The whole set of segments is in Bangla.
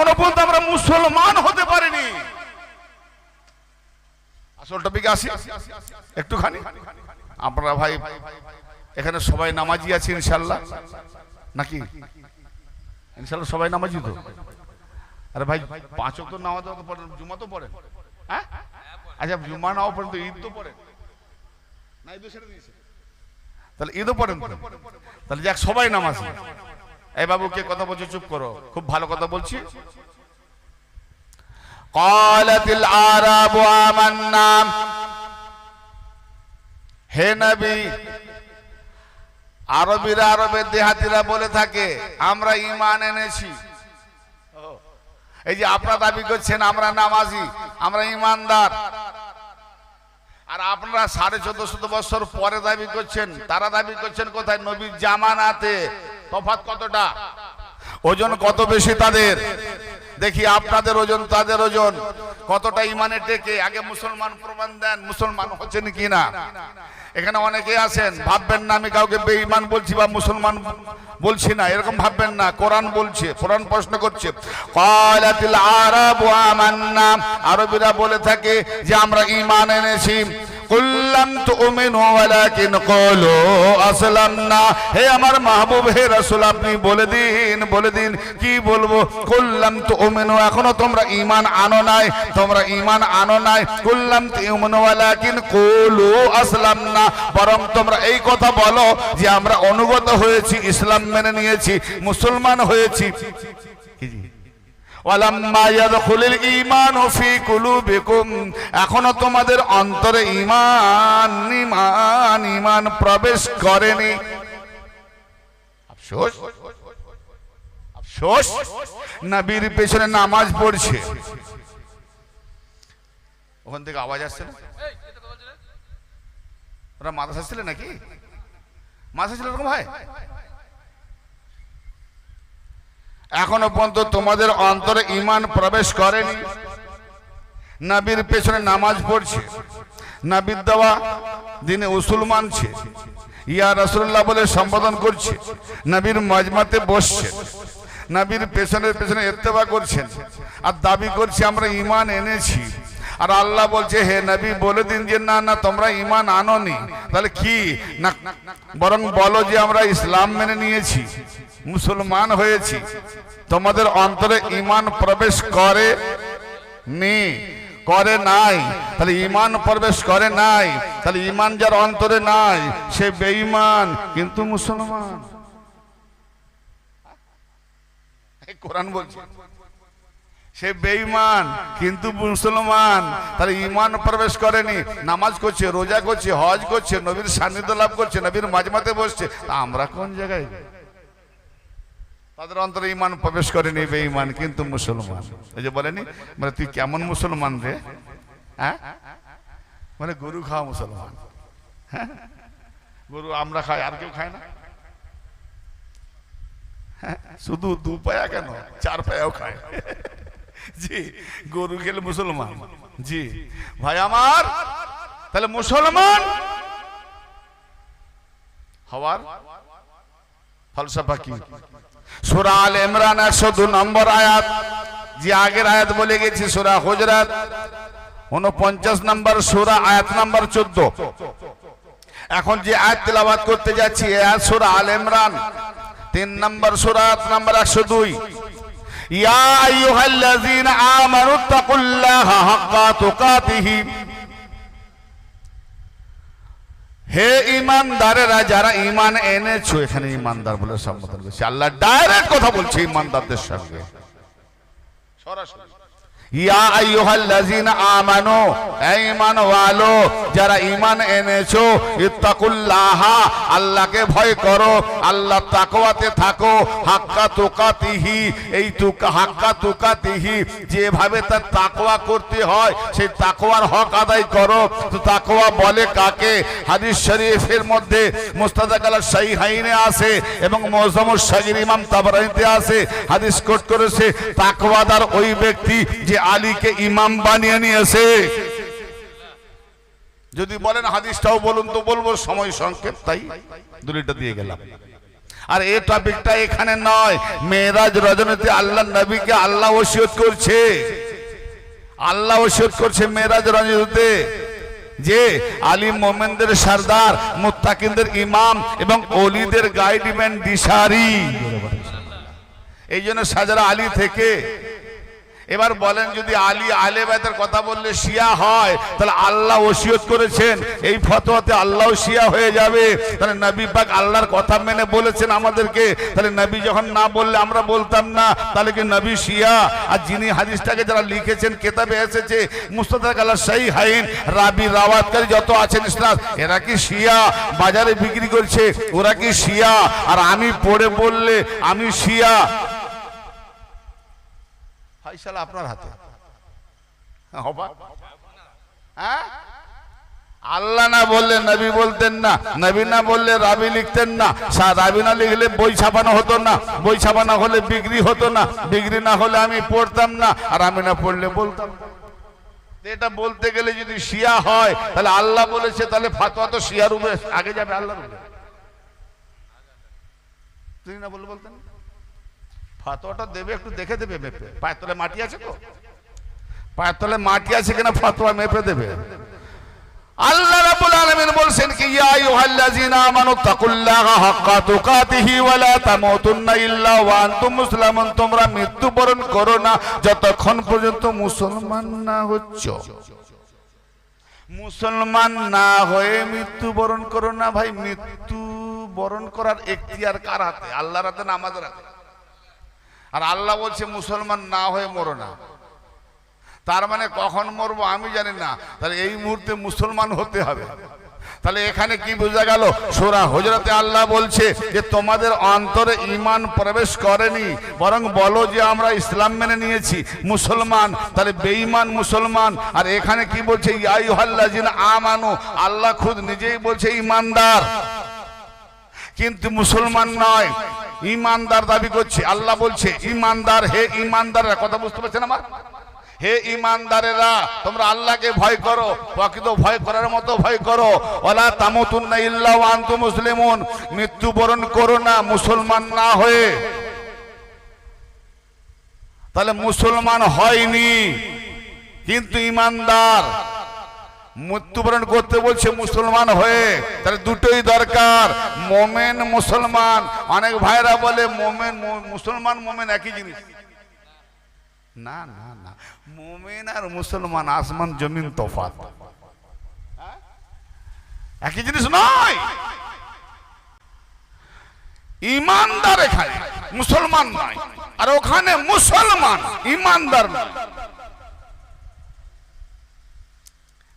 এখনো পর্যন্ত আমরা মুসলমান হতে পারিনি। আসল টপিকে আসি একটুখানি। আপনারা ভাই এখানে সবাই নামাজি আছে ইনশাল্লাহ নাকি? ইনশাল্লাহ সবাই নামাজি তো? আরে ভাই 5 ওয়াক্ত নামাজ তো পড়েন, জুমা তো পড়েন, হ্যাঁ? আচ্ছা জুমা নাও পড়েন তো ঈদ তো পড়েন না? ঈদ ছেড়ে দিয়েছে, তাহলে ঈদও পড়েন। তাহলে যাক সবাই নামাজি। এই বাবু কে কথা বলছো? চুপ করো, খুব ভালো কথা বলছি। ক্বালাতিল আরাবু আমান্না, হে নবী, আরবীরা, আরবের দেহাতিরা বলে থাকে আমরা ঈমান এনেছি। এই যে আপনারা দাবি করছেন আমরা নামাজি, আমরা ঈমানদার, আর আপনারা 1450 বছর পরে দাবি করছেন, তারা দাবি করছেন কোথায়? নবীর জামানাতে। তফাৎ কতটা? ওজন কত বেশি তাদের? দেখি আপনাদের ওজন তাদের ওজন কতটা ইমানে টেকে। আগে মুসলমান প্রমাণ দেন, মুসলমান হচ্ছেন কিনা। এখানে অনেকে আছেন, ভাববেন না আমি কাউকে বেঈমান বলছি বা মুসলমান বলছি না, এরকম ভাববেন না। কোরআন বলছে, কোরআন প্রশ্ন করছে, ক্বালাতিল আরাবু আমান্না, আরবীরা বলে থাকে যে আমরা ঈমান এনেছি। কুল লাম তুমিনু ওয়ালাকিন ক্বালু আসলামনা, হে আমার মাহবুব, হে রাসূল, আপনি বলে দিন, বলে দিন। কি বলবো? কুল লাম তুমিনু, এখনো তোমরা ঈমান আনো নাই, তোমরা ঈমান আনো নাই। কুল লাম তুমিনু ওয়ালাকিন ক্বালু আসলামনা, বরং তোমরা এই কথা বলো যে আমরা অনুগত হয়েছি, ইসলাম মেনে নিয়েছি, মুসলমান হয়েছি। ওয়ালাম্মা ইয়াদখুলুল ঈমানু ফি কুলুবিকুম, এখনো তোমাদের অন্তরে ঈমান ঈমান ঈমান প্রবেশ করেনি। আফসোস, আফসোস, নবীর পেছনে নামাজ পড়ছে। ওখান থেকে আওয়াজ আসছে না? ওরা মাদ্রাসা ছিলেন নাকি? মাদ্রাসা ছিল এরকম ভাই? এখনো পর্যন্ত তোমাদের অন্তরে ঈমান প্রবেশ করেনি। নবীর পেছনে নামাজ পড়ছে, নবীর দেওয়া দিনে উসুল মানছে, ইয়া রাসূলুল্লাহ বলে সম্বোধন করছে, নবীর মাজমাতে বসছে, নবীর পেছনে পেছনে ইত্তেবা করছেন, আর দাবি করছে আমরা ঈমান এনেছি। আর আল্লাহ বলছে হে নবী বলে দিন যে না না তোমরা ঈমান আনোনি। তাহলে কি না, বরং বলো যে আমরা ইসলাম মেনে নিয়েছি, মুসলমান হয়েছি। তোমাদের অন্তরে ঈমান প্রবেশ করে নি, করে নাই। তাহলে ঈমান প্রবেশ করে নাই, তাহলে ঈমান যার অন্তরে নাই সে বেঈমান কিন্তু মুসলমান। কোরআন বলছে সে বেঈমান কিন্তু মুসলমান। তাহলে ঈমান প্রবেশ করেনি, নামাজ করছে, রোজা করছে, হজ করছে, নবীর সান্নিধ্য লাভ করছে, নবীর মাজমাতে বসছে, আমরা কোন জায়গায়? তাদের অন্তরে ঈমান প্রবেশ করেনি, বেঈমান কিন্তু মুসলমান। এই যে বলেনি মানে তুই কেমন মুসলমান রে? হ্যাঁ, মানে গরু খাওয়া মুসলমান। হ্যাঁ, গরু আমরা খাই, আর কেউ খায় না। শুধু 2 পায়া কেন, 4 পায়াও খায়। জি, গরু খেলে মুসলমান। জি ভাই আমার, তাহলে মুসলমান হওয়ার ফলসফা কি? সূরা আলে ইমরান 102 নম্বর আয়াত, যে আগের আয়াত বলে গেছি সূরা হুজরাত 49 নম্বর সূরা আয়াত নম্বর 14। এখন যে আয়াত তেলাওয়াত করতে যাচ্ছি এই আয়াত সূরা আলে ইমরান 3 নম্বর সূরা আয়াত নম্বর 102। ইয়া আইয়ুহাল্লাযীনা আমানুত্তাকুল্লাহা হাক্কা তুকাতিহি, হে ঈমানদারেরা যারা ঈমান এনেছো। এখানে ঈমানদার বলে সম্বোধন করছে, আল্লাহ ডাইরেক্ট কথা বলছে ঈমানদারদের সঙ্গে সরাসরি। ইয়া আইয়ুহাল্লাযীনা আমানু, হে ঈমানওয়ালো যারা ঈমান এনেছো, ইত্তাকুল্লাহা আল্লাহকে ভয় করো, আল্লাহ তাকওয়াতে থাকো, হাক্কা তুকাতিহি, এই হাক্কা তুকাতিহি যেভাবে তার তাকওয়া করতে হয় সেই তাকওয়ার হক আদায় করো। তো তাকওয়া বলে কাকে? হাদিস শরীফের মধ্যে মুস্তাদরাক আলা সাহিহাইনে আছে এবং মুআজ্জামুস সাগীর ইমাম তাবরানীতে আছে, হাদিস কোট করেছে তাকওয়াদার ওই ব্যক্তি যে আলীকে ইমাম বানিয়ে নিয়েছে। যদি বলেন হাদিসটাও বলুন তো বলবো, সময় সংক্ষেপ তাই দুলিটা দিয়ে গেলাম। আর এই টপিকটা এখানে নয়, মেরাজ রজনীতে আল্লাহ নবীকে আল্লাহ ওসিয়ত করছে, আল্লাহ ওসিয়ত করছে মেরাজ রজনীতে যে আলিম মোমেনদের সরদার, মুত্তাকিনদের ইমাম এবং ওলিদের গাইডম্যান দিশারি। এই জন্য সাজারা আলী থেকে। এবার বলেন, যদি আলী আহলে বাইতের কথা বললে শিয়া হয়, তাহলে আল্লাহ ওসিয়ত করেছেন এই ফতোয়াতে আল্লাহ শিয়া হয়ে যাবে। তাহলে নবী পাক আল্লাহর কথা মেনে বলেছেন আমাদেরকে, তাহলে নবী যখন না বললে আমরা বলতাম না, তাহলে কি নবী শিয়া? আর যিনি হাদিসটাকে যারা লিখেছেন, কেতাবে এসেছে মুস্তাদরাক আলা সাহিহাইন, রাবি রাওয়াতকারী যত আছেন ইসনাদ, এরা কি শিয়া? বাজারে বিক্রি করছে, ওরা কি শিয়া? আর আমি পড়ে বললে আমি শিয়া? ফাইসালা আপনার হাতে। হ্যাঁ, আল্লাহ না বললে নবী বলতেন না, নবী না বললে রাবি লিখতেন না, রাবি না লিখলে বই ছাপানো হতো না, বই ছাপানো হলে বিক্রি হতো না, বিক্রি না হলে আমি পড়তাম না, আর আমি না পড়লে বলতাম। এটা বলতে গেলে যদি শিয়া হয়, তাহলে আল্লাহ বলেছে, তাহলে ফাতোয়া তো শিয়ার উপরে আগে যাবে, আল্লাহর উপরে। তুই না বললে বলতেন, ফাতোয়াটা দেবে একটু দেখে দেবে মেপে, পায়ের তলে মাটি আছে তো, পায়ের তলে মাটি আছে কিনা ফাতোয়া মেপে দেবে। আল্লাহ রাব্বুল আলামিন বলছেন কি, ইয়া আইয়ুহাল্লাযিনা আমানু তাকুল্লাহা হাক্কা তুকাতিহি ওয়া লা তামুতুন্না ইল্লা ওয়া আনতুম মুসলিমুন। তোমরা মৃত্যুবরণ করো না যতক্ষণ পর্যন্ত মুসলমান না হচ্ছ। মুসলমান না হয়ে মৃত্যুবরণ করো না। ভাই, মৃত্যুবরণ করার এখতিয়ার কার হাতে? আল্লাহর হাতে না আমাদের হাতে? আর আল্লাহ বলছে মুসলমান না হয়ে মরো না। তার মানে কখন মরবো আমি জানি না, তাহলে এই মুহূর্তে মুসলমান হতে হবে। তাহলে এখানে কি বোঝা গেল? সূরা হুজরাতে আল্লাহ বলছে যে তোমাদের অন্তরে ঈমান প্রবেশ করেনি, বরং বলো যে আমরা ইসলাম মেনে নিয়েছি, মুসলমান। তাহলে বেঈমান মুসলমান। আর এখানে কি বলছে? ইয়া আইয়ুহাল্লাযিনা আমানু, আল্লাহ খুদ নিজেই বলছে ঈমানদার, কিন্তু মুসলমান নয়, ঈমানদার দাবি করছে। আল্লাহ বলছে ঈমানদার, হে ঈমানদাররা, কথা বুঝতে পারছেন আমার? হে ঈমানদারেরা, তোমরা আল্লাহকে ভয় করো, প্রকৃত ভয় করার মতো ভয় করো। ওয়ালা তামুতুন্না ইল্লা ওয়া আনতুম মুসলিমুন, মৃত্যুবরণ করো না মুসলমান না হয়ে। তাহলে মুসলমান হয়নি কিন্তু ঈমানদার, মৃত্যুবরণ করতে বলছে মুসলমান হয়ে। তাহলে দুটোই দরকার, মোমেন মুসলমান। অনেক ভাইরা বলে মোমেন মুসলমান মোমেন একই জিনিস। না না না, মোমেন আর মুসলমান আসমান জমিন তফাৎ, একই জিনিস নয়। ঈমানদার এখানে, মুসলমান নয়, আর ওখানে মুসলমান ঈমানদার নয়।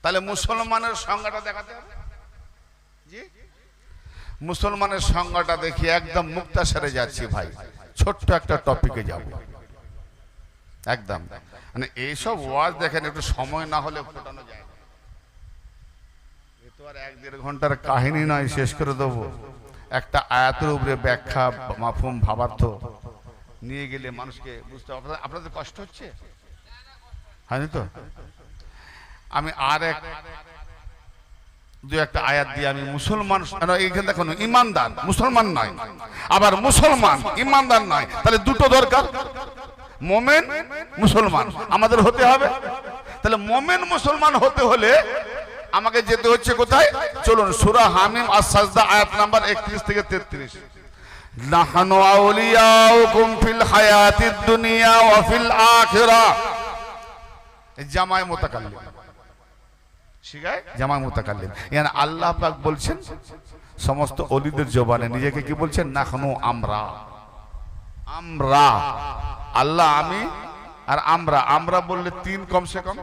তাহলে মুসলমানের সংজ্ঞাটা দেখাতে হবে। জি, মুসলমানের সংজ্ঞাটা দেখি, একদম মুক্তাসারে যাচ্ছি ভাই, ছোট্ট একটা টপিকে যাব একদম। মানে এইসব ওয়াজ দেখেন, একটু সময় না হলে ফোটানো যায় না। এ তো আর 1-1.5 ঘন্টার কাহিনী নয়, শেষ করে দেবো। একটা আয়াতের উপরে ব্যাখ্যা, মাফহুম, ভাবার্থ নিয়ে গেলে মানুষকে বুঝতে। আপনাদের কষ্ট হচ্ছে হয়নি তো? আমি আর দু একটা আয়াত দিয়ে আমি মুসলমান, এইখানে দেখুন ঈমানদার মুসলমান নয়, আবার মুসলমান ঈমানদার নয়। তাহলে দুটো দরকার, মোমেন মুসলমান আমাদের হতে হবে। তাহলে মোমেন মুসলমান হতে হলে আমাকে যেতে হচ্ছে কোথায়? চলুন সূরা হামিম আস-সাজদা আয়াত নাম্বার 31 থেকে 33। নাহনু আউলিয়াউকুম ফিল হায়াতিদ দুনিয়া ওয়া ফিল আখিরাহ। জামায়ে মুতাকাল্লিম, শিখায় জামায়ে মুতাকাল্লিম। মানে আল্লাহ পাক বলছেন সমস্ত ওলিদের জবানে, নিজেকে কি বলছেন? নাহনু, আমরা। আমরা, আল্লাহ আমি, আর আমরা। আমরা বললে 3 কমসে কম।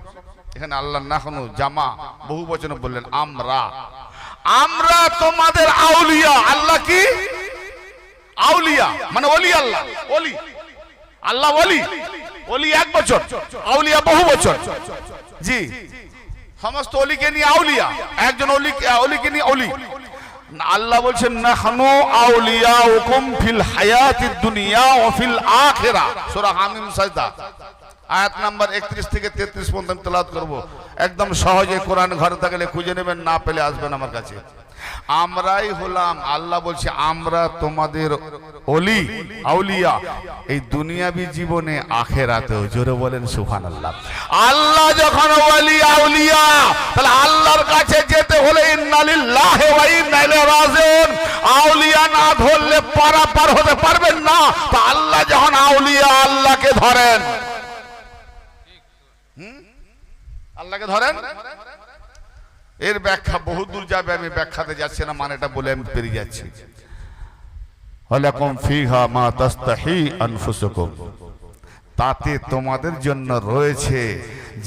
এখানে আল্লাহ নাহনু জামা বহু বচনে বললেন আমরা। আমরা তোমাদের আউলিয়া। আল্লাহ কি? আউলিয়া মানে ওলি। আল্লাহ ওলি, আল্লাহ ওলি। ওলি এক বছর, আউলিয়া বহু বছর। জি, সমস্ত ওলিকে নিয়ে আউলিয়া, একজন ওলিকে নিয়ে ওলি। আল্লাহ বলছেন নাহনু আউলিয়াউকুম ফিল হায়াতিদ দুনিয়া ওয়া ফিল আখিরাহ। সূরা হামিম সাজদা আয়াত নাম্বার 31 থেকে 33 পর্যন্ত তেলাওয়াত করব। একদম সহজে কোরআন ঘরে থাকলে খুঁজে নেবেন, না পেলে আসবেন আমার কাছে। আমরাই হলাম, আল্লাহ বলছে আমরা তোমাদের ওলি আউলিয়া, এই দুনিয়াবি জীবনে আখেরাতেও। জোরে বলেন সুবহানাল্লাহ। আল্লাহ যখন ওলি আউলিয়া, তাহলে আল্লাহর কাছে যেতে হলে ইন্না লিল্লাহি ওয়া ইন্না ইলাইহি রাজিউন। আউলিয়া না ধরলে পারাপার হতে পারবেন না। তো আল্লাহ যখন আউলিয়া, আল্লাহকে ধরেন, আল্লাহকে ধরেন। এর ব্যাখ্যা বহু দূর যাবে, আমি ব্যাখ্যাতে যাচ্ছি না, মানেটা বলে আমি পেরিয়ে যাচ্ছি। ওয়ালাকুম ফিহা মা তাস্তাহি আনফুসুকুম, তাতে তোমাদের জন্য রয়েছে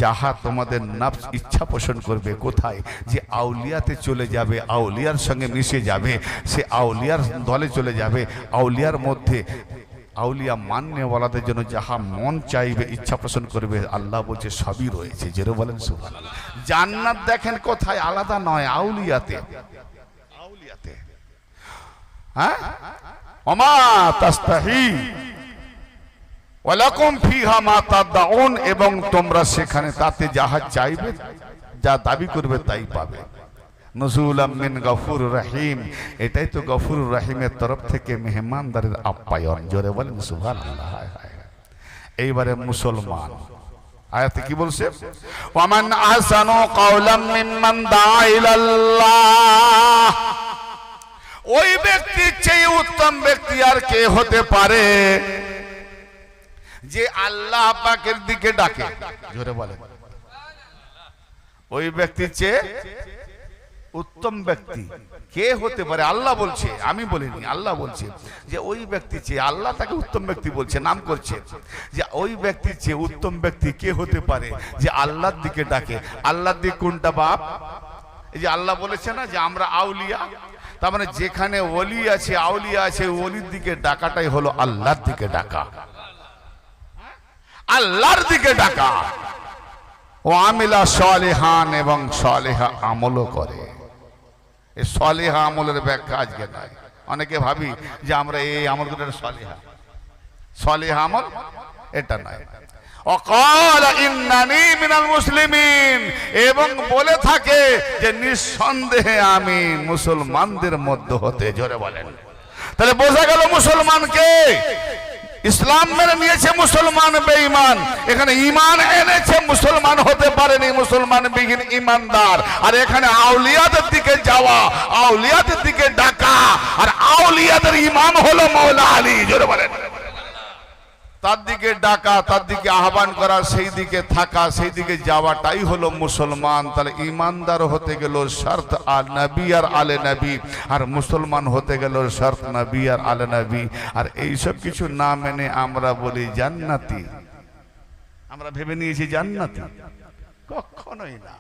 যাহা তোমাদের নফস ইচ্ছা পোষণ করবে। কোথায়? যে আউলিয়াতে চলে যাবে, আউলিয়ার সঙ্গে মিশে যাবে, সে আউলিয়ার দলে চলে যাবে। আউলিয়ার মধ্যে আউলিয়া মান্যওয়ালাদের জন্য যাহা মন চাইবে, ইচ্ছা পোষণ করবে, আল্লাহ বলছে সবই রয়েছে। যেরকম বলেন সুবহানাল্লাহ। জান্নাত দেখেন কোথায়? আলাদা নয়, আউলিয়াতে। আউলিয়াতে, হ্যাঁ, ওমা তাস্তাহি ওয়ালাকুম ফিহা মা তাদউন, এবং তোমরা সেখানে তাতে যাহা চাইবে, যা দাবি করবে তাই পাবে। নজুলাম মিন গফুরুর রহিম, এটাই তো গফুরুর রহিমের তরফ থেকে মেহমানদারের আপ্যায়ন। জোরে বলেন সুবহানাল্লাহ। এইবারে মুসলমান আয়াতে কি বলছে? ওয়ামান আহসানু কাওলাম মিম্মান দাআ ইলাল্লাহ, ওই ব্যক্তির চেয়ে উত্তম ব্যক্তি আর কে হতে পারে যে আল্লাহ পাকের দিকে ডাকে। জোরে বলেন। ওই ব্যক্তির চেয়ে উত্তম ব্যক্তি কে হতে পারে? আল্লাহ বলছে, আমি বলিনি, আল্লাহ বলছে যে ওই ব্যক্তি চেয়ে, আল্লাহ তাকে উত্তম ব্যক্তি বলছে, নাম করছে, যে ওই ব্যক্তির চেয়ে উত্তম ব্যক্তি কে হতে পারে যে আল্লাহর দিকে ডাকে। আল্লাহর দিক কোনটা বাপ? এই যে আল্লাহ বলেছে না যে আমরা আউলিয়া, তার মানে যেখানে ওলি আছে, আউলিয়া আছে, ওলির দিকে ডাকাটাই হলো আল্লাহর দিকে ডাকা, আল্লাহর দিকে ডাকা। ও আমিলা সালিহান, এবং সালেহা আমলও করে। এই সালেহা আমলের ব্যাখ্যা আজকে নাই। অনেকে ভাবি যে আমরা এই আমল করে সালেহা, সালেহা আমল এটা নয়। ওয়াকাল ইন্নানি মিনাল মুসলিমিন, এবং বলে থাকে যে নিঃসন্দেহে আমি মুসলমানদের মধ্যে হতে। জোরে বলেন। তাহলে বোঝা গেল মুসলমানকে ইসলাম মেনে নিয়েছে, মুসলমান বেঈমান। এখানে ঈমান এনেছে, মুসলমান হতে পারেনি, মুসলমান বিহীন ঈমানদার। আর এখানে আউলিয়াদের দিকে যাওয়া, আউলিয়াদের দিকে ডাকা, আর আউলিয়াদের ইমাম হলো মাওলা আলী। জোরে বলেন। তার দিকে ডাকা, তার দিকে আহ্বান করা, সেই দিকে থাকা, সেই দিকে যাওয়াটাই হলো মুসলমান। তাহলে ঈমানদার হতে গেল শর্ত আর নবী আর আলে নবী, আর মুসলমান হতে গেল শর্ত নবী আর আলে নবী। আর এইসব কিছু না মেনে আমরা বলি জান্নাতি, আমরা ভেবে নিয়েছি জান্নাতি, কখনোই না।